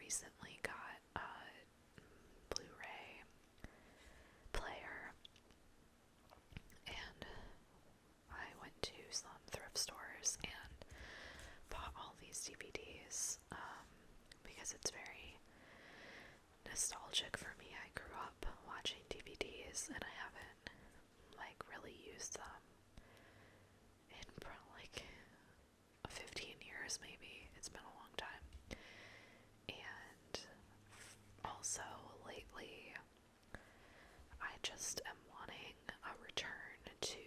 recently got a Blu-ray player, and I went to some thrift stores and bought all these DVDs because it's very nostalgic for me. I grew up watching DVDs and I haven't really used them in like 15 years maybe. It's been a long time. And also lately I just am wanting a return to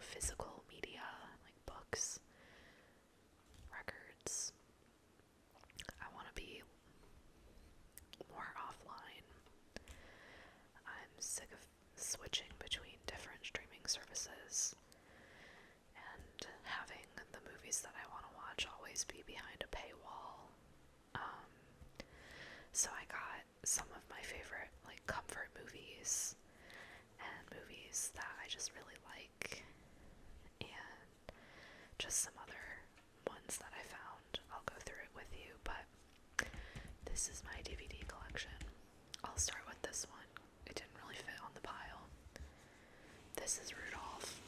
physical media, like books, records. I want to be more offline. I'm sick of switching between different streaming services and having the movies that I want to watch always be behind a paywall. So I got some of my favorite comfort movies and movies that I just really like, and just some other ones that I found. I'll go through it with you, but this is my DVD collection. I'll start with this one. It didn't really fit on the pile. This is Rudolph.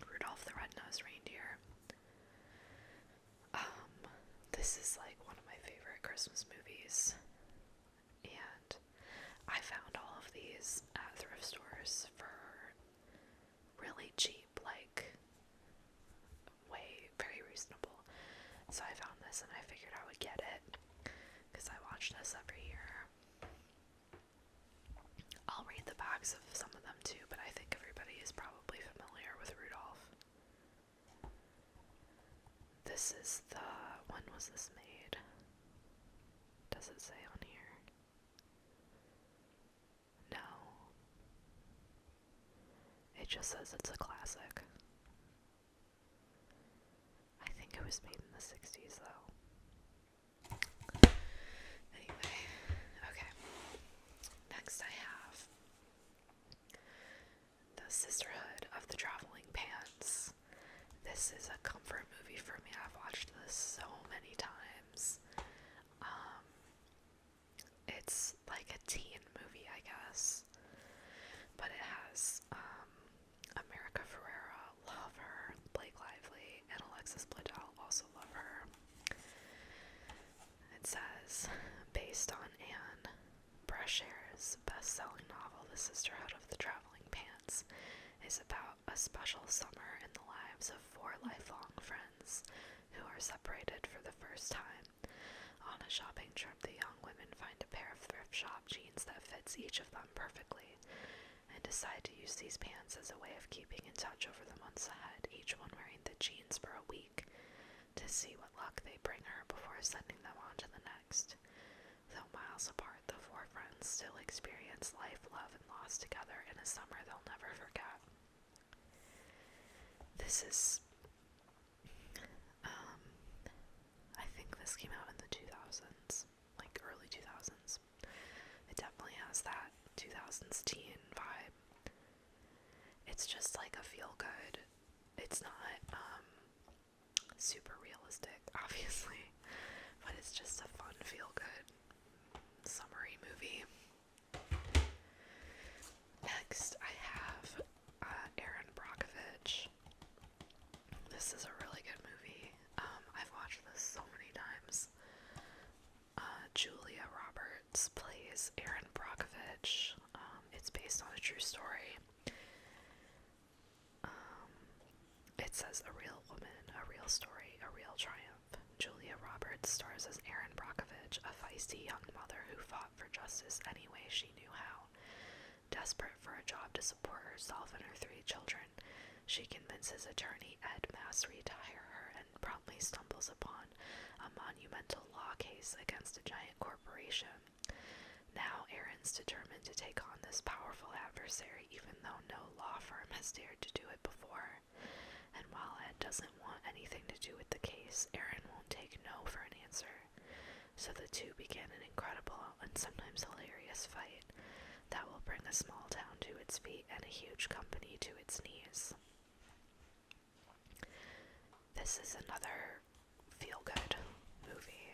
Rudolph the Red-Nosed Reindeer. This is one of my favorite Christmas movies. And I found all of these at thrift stores for really cheap, very reasonable. So I found this and I figured I would get it because I watch this every year. I'll read the backs of some of them too, but I think everybody is probably familiar with Rudolph. This is when was this made? Does it say on here? No. It just says it's a classic. I think it was made in the 60s though. Anyway, okay. Next I have The Sisterhood of the Traveling Pants. This is a comfort movie for me. I've watched this so many times. It's like a teen movie, I guess. But it has America Ferrera, love her, Blake Lively, and Alexis Bledel, also love her. It says, based on Anne Brashare's best-selling novel, The Sisterhood of the Traveling Pants is about a special summer in the lives of 4 lifelong friends who are separated for the first time. On a shopping trip, the young women find a pair of thrift shop jeans that fits each of them perfectly, and decide to use these pants as a way of keeping in touch over the months ahead, each one wearing the jeans for a week, to see what luck they bring her before sending them on to the next. Though miles apart, the 4 friends still experience life, love, and loss together in a summer they'll never forget. This is, I think this came out in the 2000s, early 2000s. It definitely has that 2000s teen vibe. It's just a feel-good. It's not super realistic, obviously, but it's just a fun feel-good summery movie. Next, I have Erin Brockovich. This is a really good movie. I've watched this so many times. Julia Roberts plays Erin Brockovich. It's based on a true story. It says a real woman, a real story, a real triumph. Julia Roberts stars as Erin Brockovich, a feisty young mother who fought for justice any way she knew how. Desperate for a job to support herself and her 3 children, she convinces attorney Ed Masry to hire her and promptly stumbles upon a monumental law case against a giant corporation. Now Erin's determined to take on this powerful adversary even though no law firm has dared to do it before. And while Ed doesn't want anything to do with the case, Erin won't take no for an answer. So the two begin an incredible and sometimes hilarious fight that will bring a small town to its feet and a huge company to its knees. This is another feel-good movie.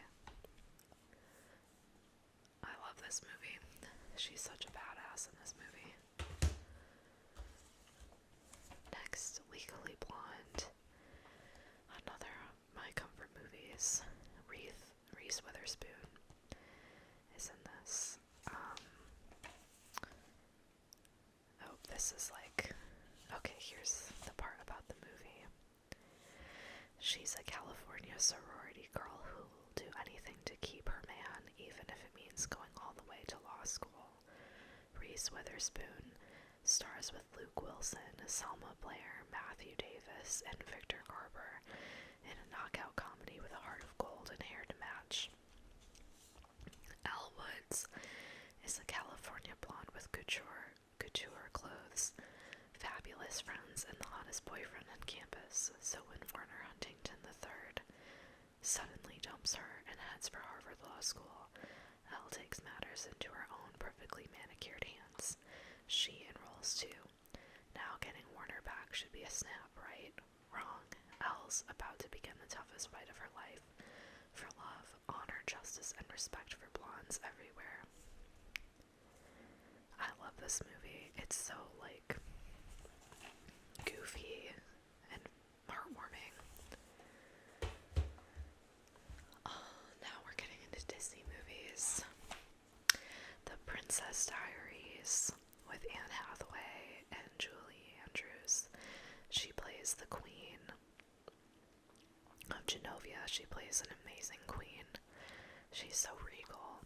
Reese Witherspoon, stars with Luke Wilson, Selma Blair, Matthew Davis, and Victor Garber in a knockout comedy with a heart of gold and hair to match. Elle Woods is a California blonde with couture clothes, fabulous friends, and the hottest boyfriend on campus, so when Warner Huntington III suddenly dumps her and heads for Harvard Law School, Elle takes matters into her own perfectly manicured hands. She enrolls too. Now getting Warner back should be a snap, right? Wrong. Elle's about to begin the toughest fight of her life. For love, honor, justice, and respect for blondes everywhere. I love this movie. It's so, like, goofy and heartwarming. Now we're getting into Disney movies. The Princess Diaries with Anne Hathaway and Julie Andrews. She plays the Queen of Genovia. She plays an amazing queen. She's so regal.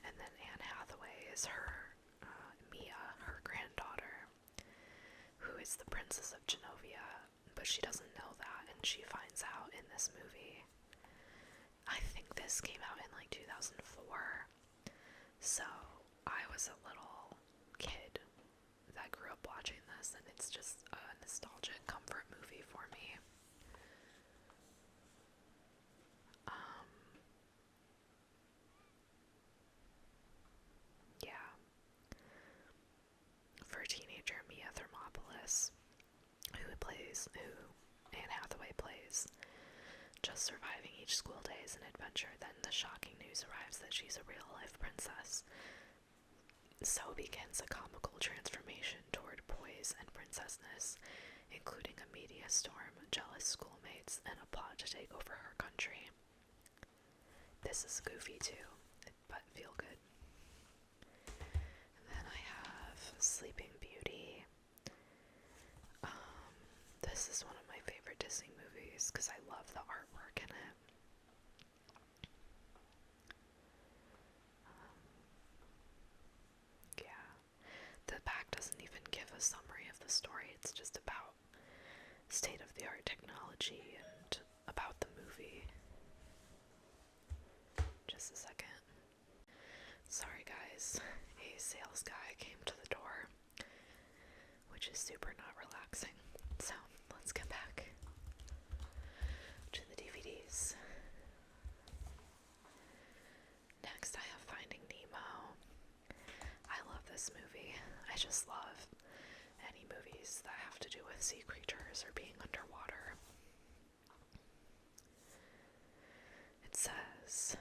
And then Anne Hathaway is her, Mia, her granddaughter, who is the Princess of Genovia, but she doesn't know that, and she finds out in this movie. I think this came out in like 2004, so I was a little kid that grew up watching this, and it's just a nostalgic comfort movie for me. Yeah. For teenager Mia Thermopolis, who Anne Hathaway plays, just surviving each school day is an adventure. Then the shocking news arrives that she's a real-life princess. So begins a comical transformation toward poise and princessness, including a media storm, jealous schoolmates, and a plot to take over her country. This is goofy too, but feel good. And then I have Sleeping Beauty. This is one of my favorite Disney movies because I love the artwork in it. Yeah. The back doesn't even give a summary of the story. It's just about state-of-the-art technology and about the movie. Just a second. Sorry guys, a sales guy came to the door, which is super not relaxing. So, let's get back to the DVDs. Next I have Finding Nemo. I love this movie. I just love any movies that have to do with sea creatures or being underwater. It says,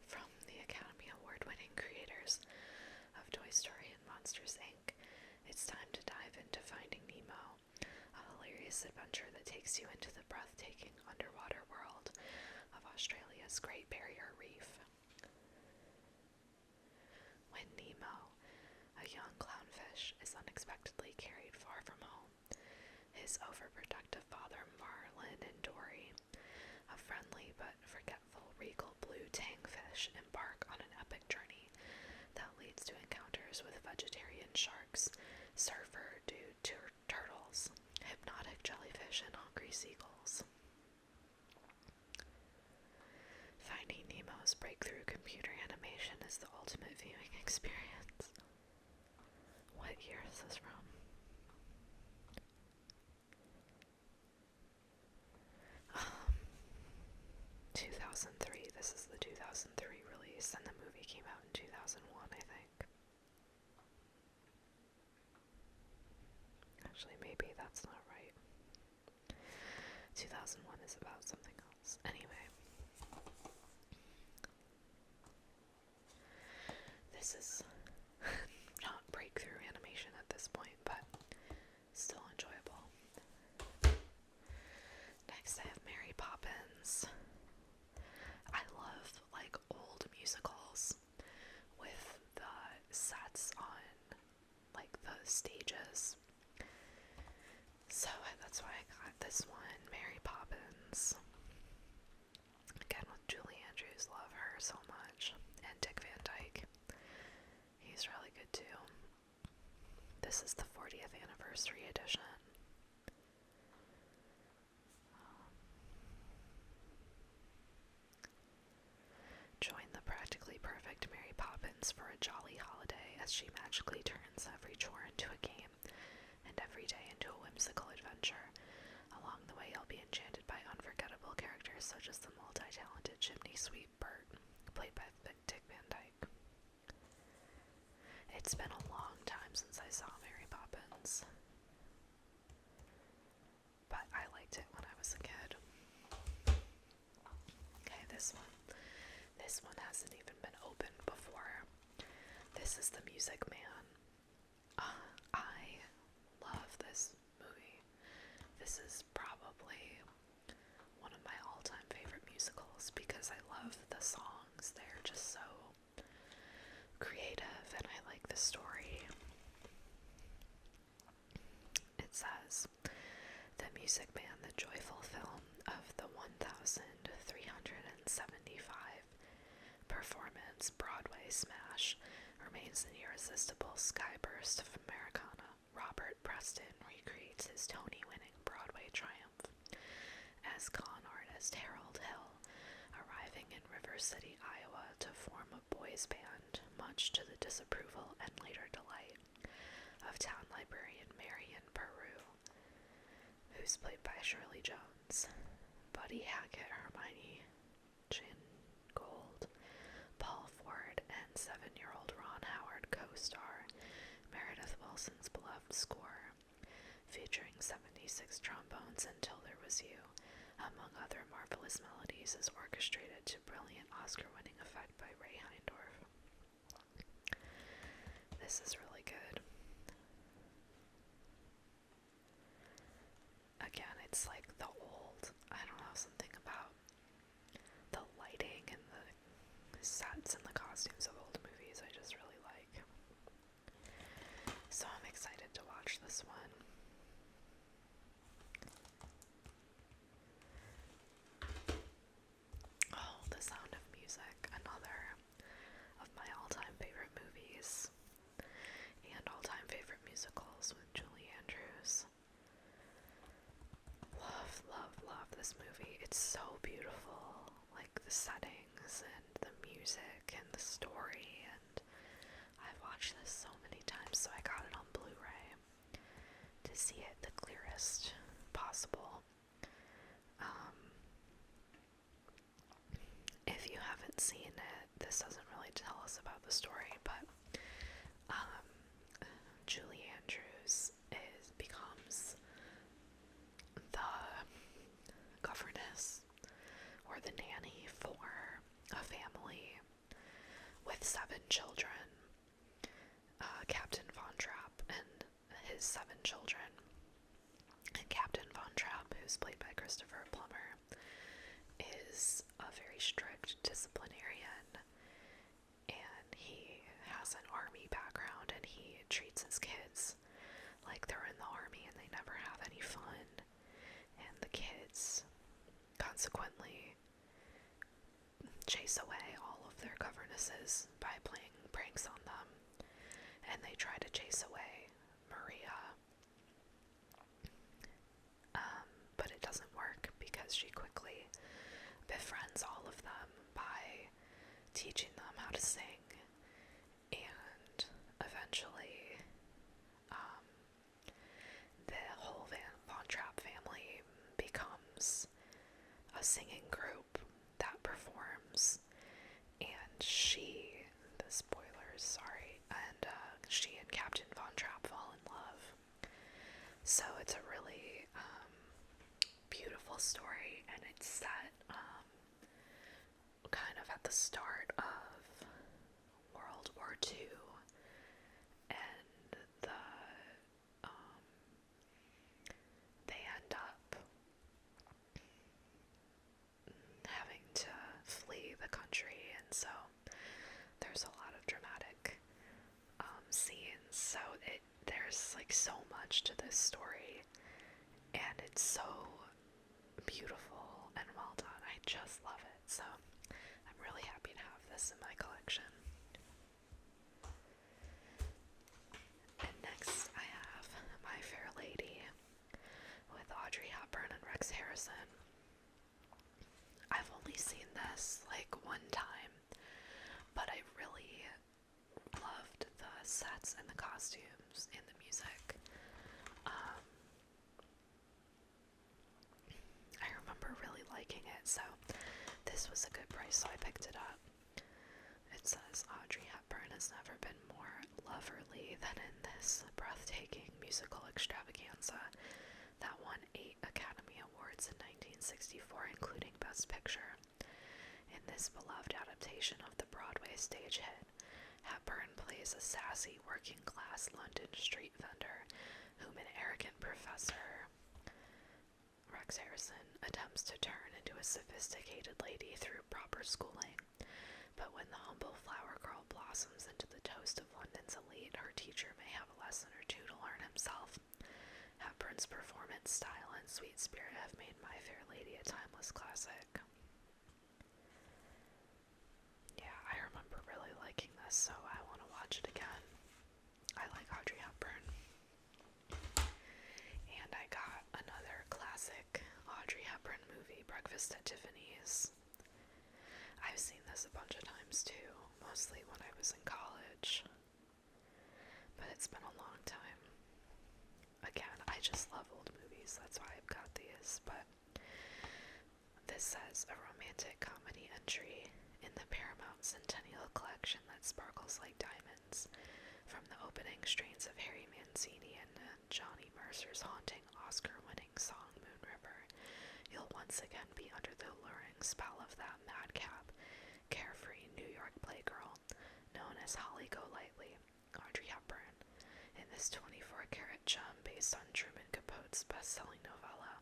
from the Academy Award-winning creators of Toy Story and Monsters, Inc., it's time to dive into Finding Nemo, a hilarious adventure that takes you into the breathtaking underwater world of Australia's Great Barrier Reef. When Nemo, a young clownfish, is unexpectedly carried far from home, his overprotective father Marlin and Dory, a friendly but forgetful regal blue tangfish, embark on an epic journey that leads to encounters with vegetarian sharks, surfer dude turtles, hypnotic jellyfish, and hungry seagulls. Finding Nemo's breakthrough computer animation is the ultimate viewing experience. What year is this from? 2003. This is the 2003 release, and the movie came out in 2001, I think. Actually, maybe that's not right. 2001 is about something else. Anyway. This is not breakthrough animation at this point, but still enjoyable. Next I have Mary Poppins. I love like old musicals with the sets on like the stages. So that's why I got this one, Mary Poppins. Again with Julie Andrews, love her so much. And Dick Van Dyke. He's really good too. 40th anniversary edition. Join the practically perfect Mary Poppins for a jolly holiday as she magically turns every chore into a game and every day into a whimsical adventure. Along the way, you'll be enchanted by unforgettable characters such as the multi-talented chimney sweep Bert, played by Dick Van Dyke. It's been a long time since I saw Mary Poppins, but I liked it when I was a kid. Okay, this one. This one hasn't even been opened before. This is The Music Man. I love this movie. This is probably one of my all-time favorite musicals because I love the songs. They're just so creative and I like the story. It says, The Music Man, the joyful film of the 1,375 performance Broadway smash, remains an irresistible skyburst of Americana. Robert Preston recreates his Tony-winning Broadway triumph as con artist Harold Hill, arriving in River City, Iowa to form a boys band, much to the disapproval and later delight of town librarian Marion Peru, who's played by Shirley Jones, Buddy Hackett, Hermione Gold, Paul Ford, and 7-year-old Ron Howard co-star Meredith Wilson's beloved score, featuring 76 trombones Until There Was You, among other marvelous melodies, is orchestrated to brilliant Oscar-winning effect by Ray Heindorf. This is really good. Again, it's like the old, I don't know, something about the lighting and the sets and the costumes of old movies I just really like. So I'm excited to watch this one. Oh, The Sound of Music, another of my all-time favorite movies and all-time favorite musicals with Julie Andrews. Love, love, love this movie. It's so beautiful. Like the settings and the music and the story, and I've watched this so many times, so I got it on Blu-ray to see it the clearest possible. If you haven't seen it, this doesn't really tell us about the story, but Julie Andrews becomes the governess or the nanny for a family with 7 children, Captain Von Trapp and his 7 children. And Captain Von Trapp, who's played by Christopher Plummer, is a very strict disciplinarian, and he has an army background, and he treats his kids like they're in the army and they never have any fun, and the kids consequently chase away all of their governesses by playing pranks on them, and they try to chase away Maria, but it doesn't work because she quickly befriends all of them by teaching them how to sing, and eventually the whole Von Trapp family becomes a singing group that performs, and the spoilers, sorry, and she and Captain Von Trapp fall in love. So it's a really beautiful story, and it's set kind of at the start of World War II, and they end up having to flee the country, and so there's a lot of dramatic scenes. So there's like so much to this story, and it's so beautiful and well done. I just love it. So I'm really happy to have this in my collection. And next I have Harrison. I've only seen this like one time, but I really loved the sets and the costumes and the music. I remember really liking it, so this was a good price, so I picked it up. It says Audrey Hepburn has never been more loverly than in this breathtaking musical extravaganza that won 8 Academy Awards in 1964, including Best Picture. In this beloved adaptation of the Broadway stage hit, Hepburn plays a sassy working-class London street vendor whom an arrogant professor, Rex Harrison, attempts to turn into a sophisticated lady through proper schooling. But when the humble flower girl blossoms into the toast of London's elite, her teacher may have a lesson or two to learn himself. Hepburn's performance style and sweet spirit have made My Fair Lady a timeless classic. Yeah, I remember really liking this, so I want to watch it again. I like Audrey Hepburn. And I got another classic Audrey Hepburn movie, Breakfast at Tiffany's. I've seen this a bunch of times too, mostly when I was in college. But it's been a long time. Again, I just love old movies, that's why I've got these, but this says a romantic comedy entry in the Paramount Centennial Collection that sparkles like diamonds. From the opening strains of Harry Mancini and Johnny Mercer's haunting Oscar-winning song Moon River, you'll once again be under the alluring spell of that madcap, carefree New York playgirl known as Holly Golightly, Audrey Hepburn, in this 24-karat gem based on Truman Capote's best-selling novella.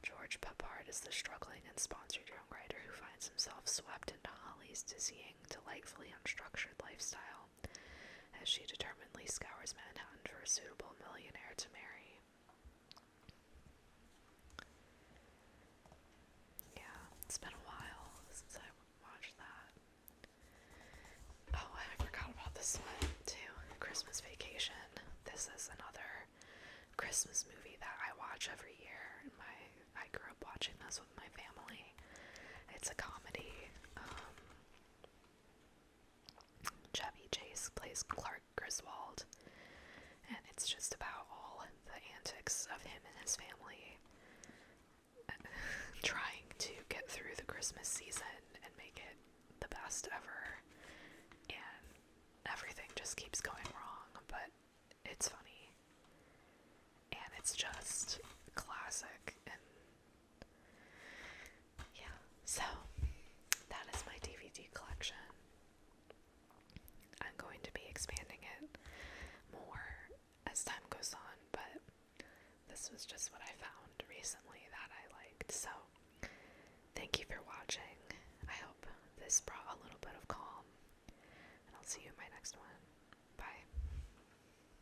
George Peppard is the struggling and sponsored young writer who finds himself swept into Holly's dizzying, delightfully unstructured lifestyle as she determinedly scours Manhattan for a suitable millionaire to marry. Yeah, it's been a while since I watched that. Oh, I forgot about this one too. Christmas Vacation. This is another Christmas movie that I watch every year. I grew up watching this with my family. It's a comedy. Chevy Chase plays Clark Griswold, and it's just about all the antics of him and his family trying to get through the Christmas season and make it the best ever, and everything just keeps going wrong, but it's funny, and it's just classic, and yeah, so that is my DVD collection. I'm going to be expanding it more as time goes on, but this was just what I found recently that I liked. So thank you for watching. I hope this brought